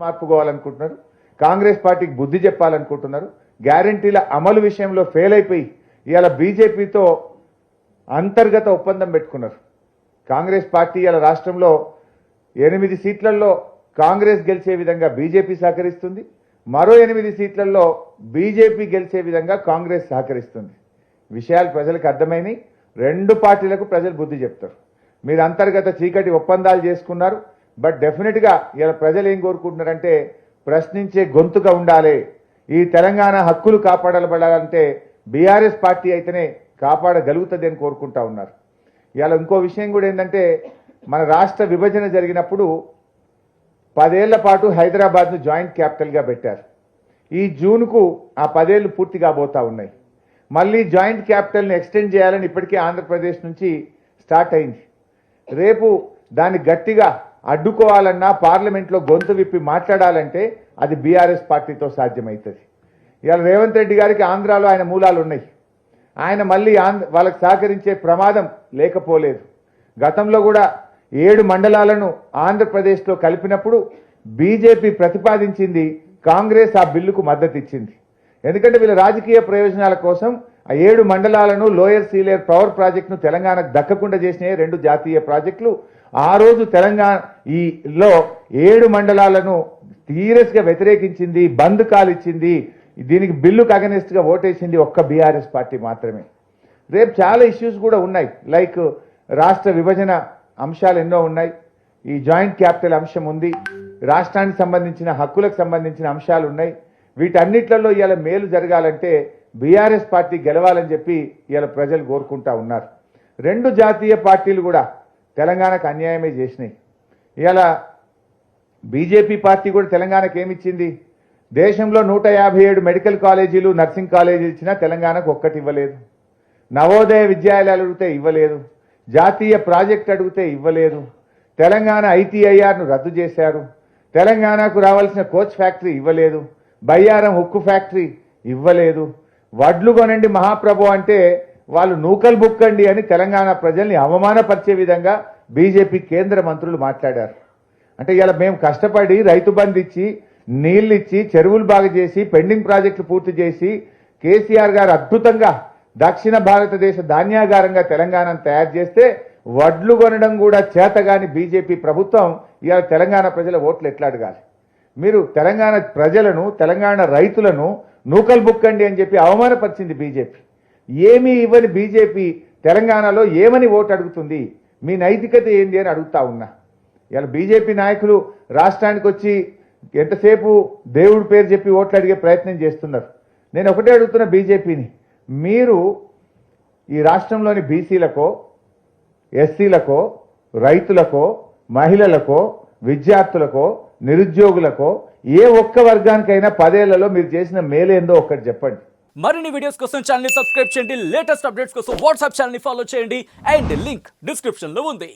మార్పుకోవాలనుకుంటున్నారు, కాంగ్రెస్ పార్టీకి బుద్ధి చెప్పాలనుకుంటున్నారు, గ్యారంటీల అమలు విషయంలో ఫెయిల్ అయిపోయి ఇవాళ బీజేపీతో అంతర్గత ఒప్పందం పెట్టుకున్నారు. కాంగ్రెస్ పార్టీ ఇవాళ రాష్ట్రంలో 8 సీట్లలో కాంగ్రెస్ గెలిచే విధంగా బీజేపీ సహకరిస్తుంది, మరో 8 సీట్లలో బీజేపీ గెలిచే విధంగా కాంగ్రెస్ సహకరిస్తుంది. విషయాలు ప్రజలకు అర్థమైనవి. రెండు పార్టీలకు ప్రజలు బుద్ధి చెప్తారు. మీరు అంతర్గత చీకటి ఒప్పందాలు చేసుకున్నారు. బట్ డెఫినెట్గా ఇలా ప్రజలు ఏం కోరుకుంటున్నారంటే ప్రశ్నించే గొంతుగా ఉండాలి. ఈ తెలంగాణ హక్కులు కాపాడబడాలంటే బీఆర్ఎస్ పార్టీ అయితేనే కాపాడగలుగుతుంది అని కోరుకుంటా ఉన్నారు. ఇవాళ ఇంకో విషయం కూడా ఏంటంటే మన రాష్ట్ర విభజన జరిగినప్పుడు 10 ఏళ్ల పాటు హైదరాబాద్ను జాయింట్ క్యాపిటల్గా పెట్టారు. ఈ జూన్కు ఆ 10 ఏళ్ళు పూర్తి కాబోతా ఉన్నాయి. మళ్ళీ జాయింట్ క్యాపిటల్ని ఎక్స్టెండ్ చేయాలని ఇప్పటికే ఆంధ్రప్రదేశ్ నుంచి స్టార్ట్ అయింది. రేపు దాన్ని గట్టిగా అడ్డుకోవాలన్నా పార్లమెంట్లో గొంతు విప్పి మాట్లాడాలంటే అది బీఆర్ఎస్ పార్టీతో సాధ్యమవుతుంది. ఇవాళ రేవంత్ రెడ్డి గారికి ఆంధ్రాలో ఆయన మూలాలు ఉన్నాయి. ఆయన మళ్ళీ వాళ్ళకి సహకరించే ప్రమాదం లేకపోలేదు. గతంలో కూడా 7 మండలాలను ఆంధ్రప్రదేశ్లో కలిపినప్పుడు బీజేపీ ప్రతిపాదించింది, కాంగ్రెస్ ఆ బిల్లుకు మద్దతు ఇచ్చింది. ఎందుకంటే వీళ్ళ రాజకీయ ప్రయోజనాల కోసం ఆ 7 మండలాలను లోయర్ సీలేర్ పవర్ ప్రాజెక్టును తెలంగాణకు దక్కకుండా చేసిన 2 జాతీయ ప్రాజెక్టులు. ఆ రోజు తెలంగాణలో 7 మండలాలను సీరియస్గా వ్యతిరేకించింది, బంద్ కాల్ ఇచ్చింది, దీనికి బిల్లుకు అగెనిస్ట్గా ఓటేసింది ఒక్క బీఆర్ఎస్ పార్టీ మాత్రమే. రేపు చాలా ఇష్యూస్ కూడా ఉన్నాయి. లైక్ రాష్ట్ర విభజన అంశాలు ఎన్నో ఉన్నాయి. ఈ జాయింట్ క్యాపిటల్ అంశం ఉంది, రాష్ట్రానికి సంబంధించిన హక్కులకు సంబంధించిన అంశాలు ఉన్నాయి. వీటన్నిట్లలో ఇవాళ మేలు జరగాలంటే బీఆర్ఎస్ పార్టీ గెలవాలని చెప్పి ఇవాళ ప్రజలు కోరుకుంటా ఉన్నారు. 2 జాతీయ పార్టీలు కూడా తెలంగాణకు అన్యాయమే చేసినాయి. ఇవాళ బీజేపీ పార్టీ కూడా తెలంగాణకు ఏమిచ్చింది? దేశంలో 157 మెడికల్ కాలేజీలు, నర్సింగ్ కాలేజీలు ఇచ్చినా తెలంగాణకు ఒక్కటి ఇవ్వలేదు. నవోదయ విద్యాలయాలు అడిగితే ఇవ్వలేదు. జాతీయ ప్రాజెక్ట్ అడిగితే ఇవ్వలేదు. తెలంగాణ ఐటీఐఆర్ను రద్దు చేశారు. తెలంగాణకు రావాల్సిన కోచ్ ఫ్యాక్టరీ ఇవ్వలేదు. బయ్యారం ఉక్కు ఫ్యాక్టరీ ఇవ్వలేదు. వడ్లు కొనండి మహాప్రభు అంటే వాళ్ళు నూకలు బుక్కండి అని తెలంగాణ ప్రజల్ని అవమానపరిచే విధంగా బీజేపీ కేంద్ర మంత్రులు మాట్లాడారు. అంటే ఇలా మేము కష్టపడి రైతు బంధు ఇచ్చి, నీళ్ళు ఇచ్చి, చెరువులు బాగు చేసి, పెండింగ్ ప్రాజెక్టులు పూర్తి చేసి, కేసీఆర్ గారు అద్భుతంగా దక్షిణ భారతదేశ ధాన్యాగారంగా తెలంగాణను తయారు చేస్తే వడ్లు కొనడం కూడా చేతగాని బీజేపీ ప్రభుత్వం ఇవాళ తెలంగాణ ప్రజల ఓట్లు ఎట్లా అడగాలి? మీరు తెలంగాణ ప్రజలను, తెలంగాణ రైతులను నూకలు బుక్కండి అని చెప్పి అవమానపరిచింది బీజేపీ. ఏమీ ఇవ్వని బీజేపీ తెలంగాణలో ఏమని ఓటు అడుగుతుంది? మీ నైతికత ఏంది అని అడుగుతా ఉన్నా. ఇలా బీజేపీ నాయకులు రాష్ట్రానికి వచ్చి ఎంతసేపు దేవుడి పేరు చెప్పి ఓట్లు అడిగే ప్రయత్నం చేస్తున్నారు. నేను ఒకటే అడుగుతున్నా బీజేపీని, మీరు ఈ రాష్ట్రంలోని బీసీలకో, ఎస్సీలకో, రైతులకో, మహిళలకో, విద్యార్థులకో, నిరుద్యోగులకో ఏ ఒక్క వర్గానికైనా 10 ఏళ్లలో మీరు చేసిన మేలేందో ఒక్కటి చెప్పండి. మరిన్ని వీడియోస్ కోసం ఛానల్ ని సబ్స్క్రైబ్ చేయండి. లేటెస్ట్ అప్డేట్స్ కోసం వాట్సాప్ ఛానల్ ని ఫాలో చేయండి. అండ్ లింక్ డిస్క్రిప్షన్ లో ఉంది.